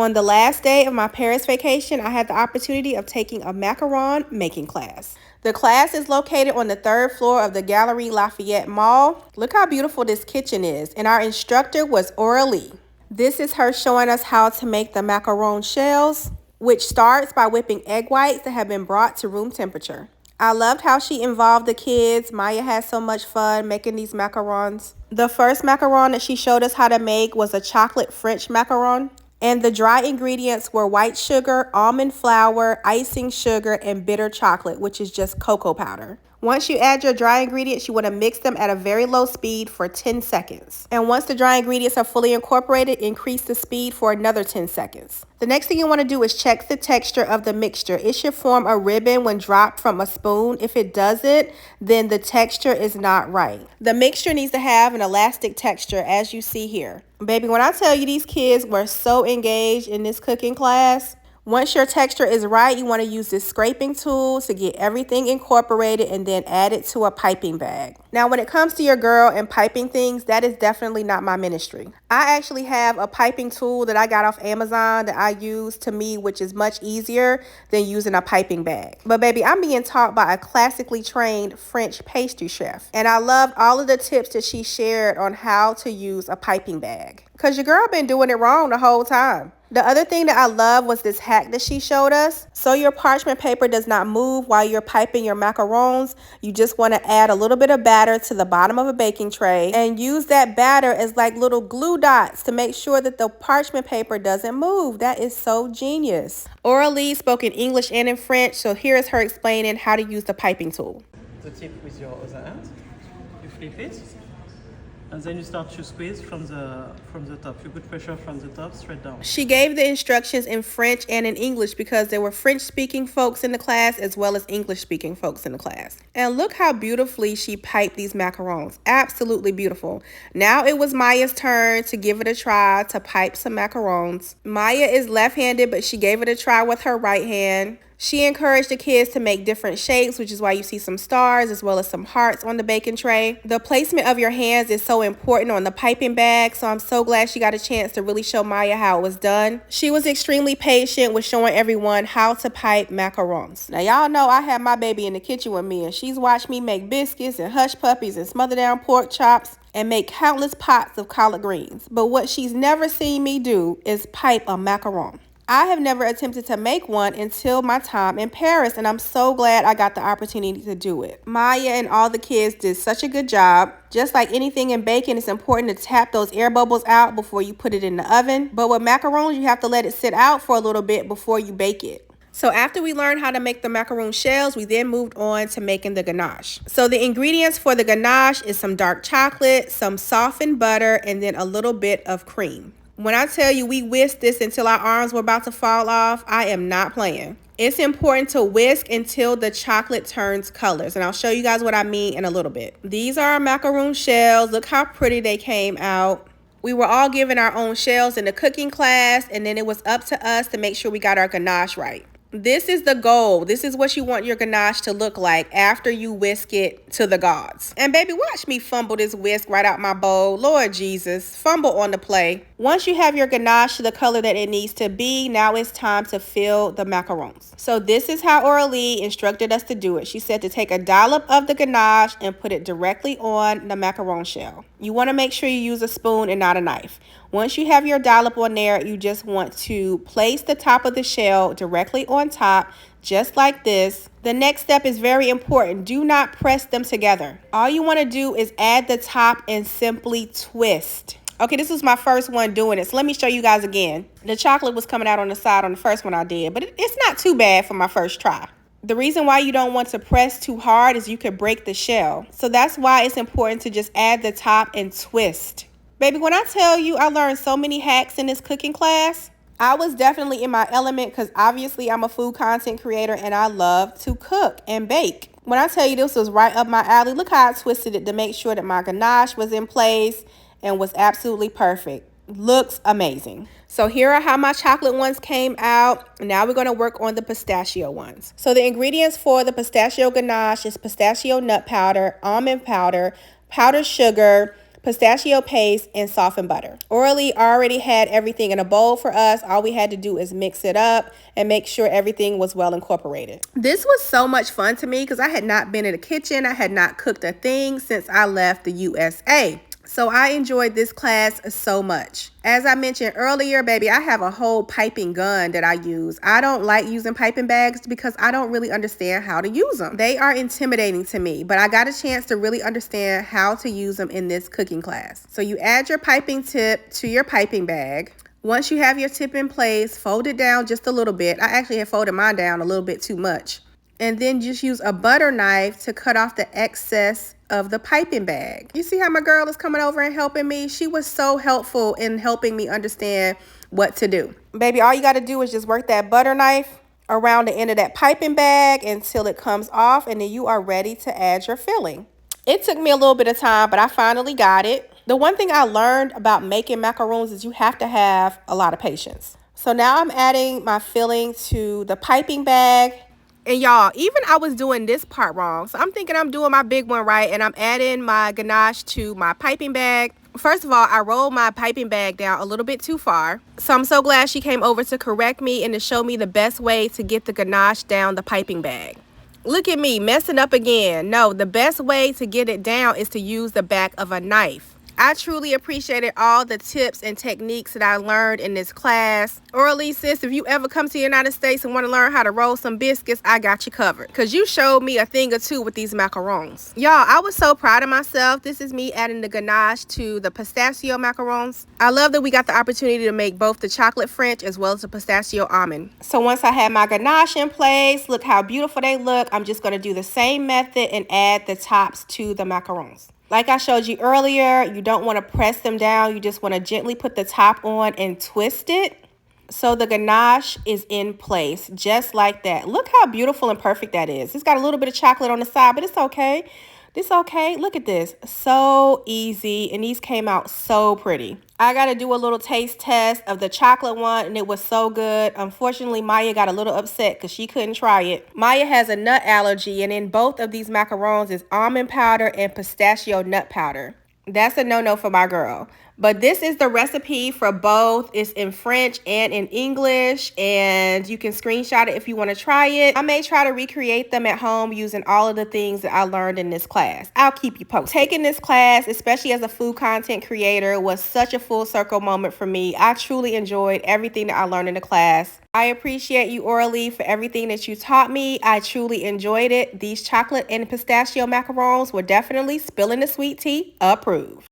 On the last day of my Paris vacation, I had the opportunity of taking a macaron making class. The class is located on the 3rd floor of the Gallerie Lafayette Mall. Look how beautiful this kitchen is, and our instructor was Aurelie. This is her showing us how to make the macaron shells, which starts by whipping egg whites that have been brought to room temperature. I loved how she involved the kids. Maya had so much fun making these macarons. The first macaron that she showed us how to make was a chocolate French macaron. And the dry ingredients were white sugar, almond flour, icing sugar, and bitter chocolate, which is just cocoa powder. Once you add your dry ingredients, you want to mix them at a very low speed for 10 seconds. And once the dry ingredients are fully incorporated, increase the speed for another 10 seconds. The next thing you want to do is check the texture of the mixture. It should form a ribbon when dropped from a spoon. If it doesn't, then the texture is not right. The mixture needs to have an elastic texture, as you see here. Baby, when I tell you these kids were so engaged in this cooking class, once your texture is right, you want to use this scraping tool to get everything incorporated and then add it to a piping bag. Now, when it comes to your girl and piping things, that is definitely not my ministry. I actually have a piping tool that I got off Amazon that I use to me, which is much easier than using a piping bag. But baby, I'm being taught by a classically trained French pastry chef. And I loved all of the tips that she shared on how to use a piping bag. Because your girl been doing it wrong the whole time. The other thing that I love was this hack that she showed us. So your parchment paper does not move while you're piping your macarons. You just want to add a little bit of batter to the bottom of a baking tray and use that batter as like little glue dots to make sure that the parchment paper doesn't move. That is so genius. Aurelie spoke in English and in French, so here is her explaining how to use the piping tool. The tip with your other hand, you flip it, and then you start to squeeze from the top. You put pressure from the top straight down. She gave the instructions in French and in English because there were French-speaking folks in the class as well as English-speaking folks in the class. And look how beautifully she piped these macarons. Absolutely beautiful. Now it was Maya's turn to give it a try to pipe some macarons. Maya is left-handed, but she gave it a try with her right hand. She encouraged the kids to make different shapes, which is why you see some stars as well as some hearts on the baking tray. The placement of your hands is so important on the piping bag, so I'm so glad she got a chance to really show Maya how it was done. She was extremely patient with showing everyone how to pipe macarons. Now, y'all know I have my baby in the kitchen with me, and she's watched me make biscuits and hush puppies and smother down pork chops and make countless pots of collard greens. But what she's never seen me do is pipe a macaron. I have never attempted to make one until my time in Paris, and I'm so glad I got the opportunity to do it. Maya and all the kids did such a good job. Just like anything in baking, it's important to tap those air bubbles out before you put it in the oven. But with macarons, you have to let it sit out for a little bit before you bake it. So after we learned how to make the macaron shells, we then moved on to making the ganache. So the ingredients for the ganache is some dark chocolate, some softened butter, and then a little bit of cream. When I tell you we whisked this until our arms were about to fall off, I am not playing. It's important to whisk until the chocolate turns colors, and I'll show you guys what I mean in a little bit. These are our macaron shells. Look how pretty they came out. We were all given our own shells in the cooking class, and then it was up to us to make sure we got our ganache right. This is the goal. This is what you want your ganache to look like after you whisk it to the gods. And baby, watch me fumble this whisk right out my bowl. Lord Jesus, fumble on the play. Once you have your ganache to the color that it needs to be, now it's time to fill the macarons. So this is how Aurelie instructed us to do it. She said to take a dollop of the ganache and put it directly on the macaron shell. You want to make sure you use a spoon and not a knife. Once you have your dollop on there, you just want to place the top of the shell directly on top, just like this. The next step is very important. Do not press them together. All you want to do is add the top and simply twist. Okay, this was my first one doing it, so let me show you guys again. The chocolate was coming out on the side on the first one I did, but it's not too bad for my first try. The reason why you don't want to press too hard is you could break the shell. So that's why it's important to just add the top and twist. Baby, when I tell you I learned so many hacks in this cooking class, I was definitely in my element because obviously I'm a food content creator and I love to cook and bake. When I tell you this was right up my alley, look how I twisted it to make sure that my ganache was in place and was absolutely perfect. Looks amazing. So here are how my chocolate ones came out. Now we're going to work on the pistachio ones. So the ingredients for the pistachio ganache is pistachio nut powder, almond powder, powdered sugar, pistachio paste, and softened butter. Aurelie already had everything in a bowl for us. All we had to do is mix it up and make sure everything was well incorporated. This was so much fun to me because I had not been in the kitchen. I had not cooked a thing since I left the USA. So I enjoyed this class so much. As I mentioned earlier, baby, I have a whole piping gun that I use. I don't like using piping bags because I don't really understand how to use them. They are intimidating to me, but I got a chance to really understand how to use them in this cooking class. So you add your piping tip to your piping bag. Once you have your tip in place, fold it down just a little bit. I actually had folded mine down a little bit too much. And then just use a butter knife to cut off the excess of the piping bag. You see how my girl is coming over and helping me? She was so helpful in helping me understand what to do. Baby, all you got to do is just work that butter knife around the end of that piping bag until it comes off, and then you are ready to add your filling. It took me a little bit of time, but I finally got it. The one thing I learned about making macaroons is you have to have a lot of patience. So now I'm adding my filling to the piping bag. And y'all, even I was doing this part wrong. So I'm thinking I'm doing my big one right, and I'm adding my ganache to my piping bag. First of all, I rolled my piping bag down a little bit too far. So I'm so glad she came over to correct me and to show me the best way to get the ganache down the piping bag. Look at me messing up again. No, the best way to get it down is to use the back of a knife. I truly appreciated all the tips and techniques that I learned in this class. Aurelie, sis, if you ever come to the United States and want to learn how to roll some biscuits, I got you covered. Because you showed me a thing or two with these macarons. Y'all, I was so proud of myself. This is me adding the ganache to the pistachio macarons. I love that we got the opportunity to make both the chocolate French as well as the pistachio almond. So once I had my ganache in place, look how beautiful they look. I'm just going to do the same method and add the tops to the macarons. Like I showed you earlier, you don't want to press them down. You just want to gently put the top on and twist it so the ganache is in place, just like that. Look how beautiful and perfect that is. It's got a little bit of chocolate on the side, but it's okay. It's okay. Look at this. So easy, and these came out so pretty. I got to do a little taste test of the chocolate one, and it was so good. Unfortunately, Maya got a little upset because she couldn't try it. Maya has a nut allergy, and in both of these macarons is almond powder and pistachio nut powder. That's a no-no for my girl. But this is the recipe for both. It's in French and in English, and you can screenshot it if you want to try it. I may try to recreate them at home using all of the things that I learned in this class. I'll keep you posted. Taking this class, especially as a food content creator, was such a full circle moment for me. I truly enjoyed everything that I learned in the class. I appreciate you, Aurelie, for everything that you taught me. I truly enjoyed it. These chocolate and pistachio macarons were definitely spilling the sweet tea approved.